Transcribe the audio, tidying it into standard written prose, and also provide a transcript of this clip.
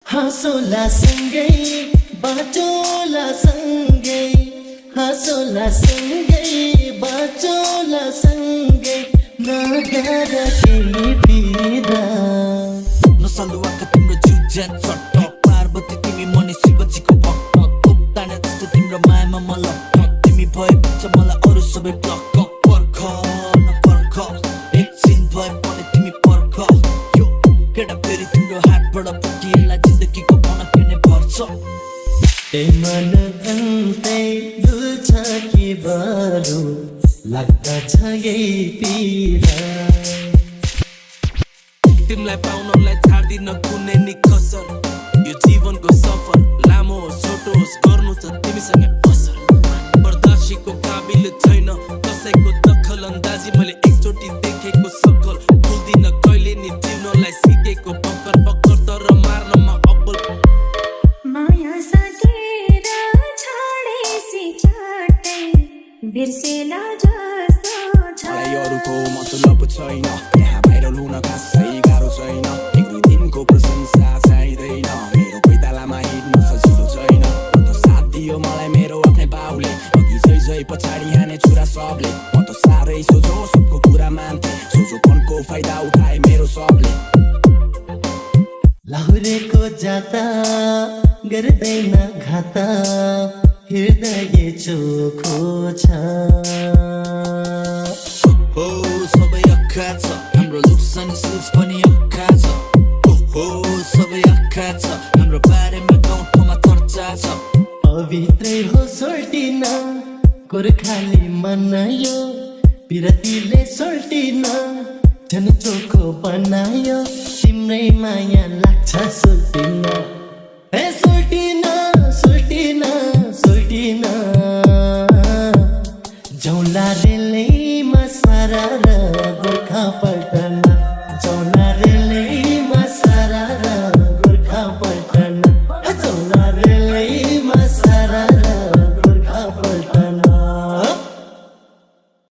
हाँसोला सँगै बाँचोला सँगै हाँसोला सँगै बाँचोला सँगै नगर केही पिरा नसलुवाका तिम्रो जुझ्यान चट्ट पार्वती तिमी मनी शिवजीको भक्त तोप्ताने जस्तो तिम्रो मायामा म लट्ट तिमी भएपछि मलाई अरू सबै ब्लक पर्ख नपर्ख एकछिन भए पनि तिमी पर्ख यो केटा फेरि तिम्रो हातबाट पुगिएला जिन्दगीको भनक नै पर्छ ए मन अन्तै दुल्छ कि बरु लाग्दछ यही पिरा तिमीलाई पाउनलाई छाड्दिन कुनै नि कसर यो जीवनको सफर लामो होस् छोटो होस् गर्नु छ तिमीसँग असर बर्दासीको काबिल छैन कसैको दखल अन्दाजी मैले एकचोटि देखेको सकल भुल्दिन कहिले नि जिउनलाई सिकेको पक्कर पक्कर तर मार्नमा अब्बल माया साथेर छाडेसी चाटै बिर्सेला जस्तो छ मलाई अरूको मतलब छैन यहाँ बाहिर लुन खासै गाह्रो छैन एक दुई दिनको प्रशंसा चाहिँदैन मेरो पैतालामा हिँड्नु सजिलो छैन म त साथ दियो मलाई मेरो आफ्नै बाउले अघि जै पछाडि हाने छुरा सबले म त साह्रै सोझो सबको कुरा मान्थे सोझोपनको फाइदा उठाए मेरो सबले लाहुरेको जाता गर्दैन घाता हृदय चोखो छ हो सबै अक्खा छ हाम्रो लुक्स अनि सुज पनि अक्खा छ हो सबै अक्खा छ हाम्रो बारेमा गाउँठाउँमा चर्चा छ पवित्रै हो सोल्टिन गोर्खाली मनायो पिरतीले सोल्टिन झन् चोखो बनायो तिम्रै माया लाग्छ सोल्टिन